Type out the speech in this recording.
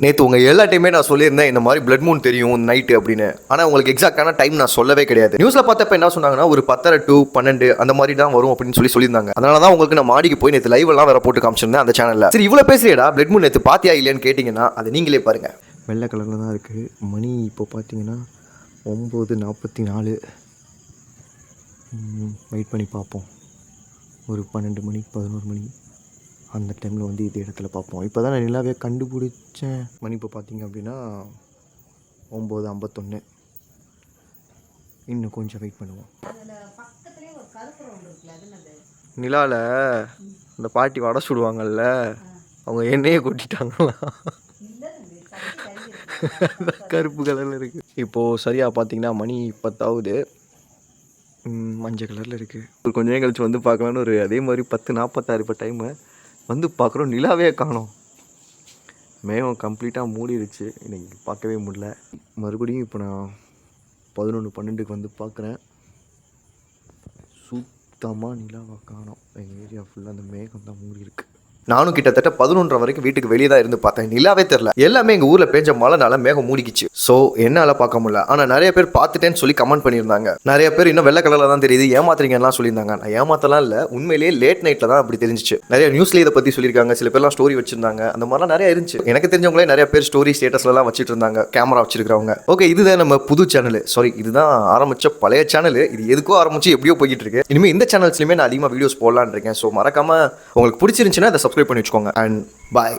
நேற்று உங்கள் எல்லா டைமே நான் சொல்லியிருந்தேன் இந்த மாதிரி பிளட் மூன் தெரியும் நைட்டு அப்படின்னு. ஆனால் உங்களுக்கு எக்ஸாக்டான டைம் நான் சொல்லவே கிடையாது. நியூஸில் பார்த்தப்ப என்ன சொன்னாங்கன்னா ஒரு 10:30 to 12 அந்த மாதிரி தான் வரும் அப்படின்னு சொல்லியிருந்தாங்க. அதனால தான் உங்களுக்கு நான் மாடிக்கு போய் நேற்று லைவ் எல்லாம் வேற போட்டு காமிச்சிருந்தேன் அந்த சேனலில். சரி இவ்வளோ பேசுறியடா பிளட் மூன் நேற்று பாத்தியா இல்லையான்னு கேட்டிங்கன்னா அதை நீங்களே பாருங்கள். வெள்ளை கலரில் தான் இருக்குது. மணி இப்போ பார்த்தீங்கன்னா 9:44. வெயிட் பண்ணி பார்ப்போம். ஒரு 12 மணி 11 மணி அந்த டைமில் வந்து இது இடத்துல பார்ப்போம். இப்போ தான் நான் நிலாவே கண்டுபிடிச்சேன். மணி இப்போ பார்த்தீங்க அப்படின்னா 9:51. இன்னும் கொஞ்சம் வெயிட் பண்ணுவோம். நிலாவில் இந்த பாட்டி வடை சுடுவாங்கல்ல, அவங்க எண்ணெயை கொட்டிட்டாங்களா, கருப்பு கலரில் இருக்குது. இப்போது சரியாக பார்த்தீங்கன்னா மணி 10 மஞ்சள் கலரில் இருக்குது. ஒரு கொஞ்ச நேரம் கழிச்சு வந்து பார்க்கலான்னு ஒரு அதே மாதிரி 10:46 இப்போ டைமு வந்து பார்க்குறோம். நிலாவே காணோம். மேகம் கம்ப்ளீட்டாக மூடிடுச்சு. இன்றைக்கி பார்க்கவே முடியல. மறுபடியும் இப்போ நான் 11-12க்கு வந்து பார்க்குறேன். சுத்தமாக நிலாவை காணோம். எங்கள் ஏரியா ஃபுல்லாக அந்த மேகம் தான் மூடி இருக்குது. நானும் கிட்டத்தட்ட 11:30 வரைக்கும் வீட்டுக்கு வெளியே தான் இருந்து பார்த்தேன். நிலாவே தெரில. எல்லாமே எங்கள் ஊரில் பேஞ்ச மழைனால மேகம் மூடிக்கிச்சு. ஸோ என்னால் பார்க்க முடியல. ஆனால் நிறைய பேர் பார்த்துட்டேன்னு சொல்லி கமெண்ட் பண்ணியிருந்தாங்க. நிறைய பேர் இன்னும் வெள்ளை கலரில் தான் தெரியுது, ஏமாத்துறீங்கலாம் சொல்லியிருந்தாங்க. நான் ஏமாத்தலாம் இல்லை, உண்மையிலேயே லேட் நைட்டில் தான் அப்படி தெரிஞ்சிச்சு. நிறைய நியூஸ்லேயே இதை பற்றி சொல்லியிருக்காங்க. சில பேர்லாம் ஸ்டோரி வச்சிருந்தாங்க. அந்த மாதிரிலாம் நிறைய இருந்துச்சு. எனக்கு தெரிஞ்சவங்களே நிறைய பேர் ஸ்டோரி ஸ்டேட்டஸ்லாம் வச்சுட்டு இருந்தாங்க, கேமரா வச்சிருக்கிறவங்க. ஓகே, இதுதான் நம்ம புது சேனல். சாரி, இதுதான் ஆரம்பிச்ச பழைய சேனல். இது எதுக்கோ ஆரம்பிச்சு எப்படியோ போய்கிட்டு இருக்கு. இனிமேல் இந்த சேனல்ஸ்லையுமே நான் அதிகமாக வீடியோஸ் போடலான்னு இருக்கேன். ஸோ மறக்காம உங்களுக்கு பிடிச்சிருந்துச்சுன்னா அதை சப்ஸ்கிரைப் பண்ணி வச்சுக்கோங்க. அண்ட் பாய்.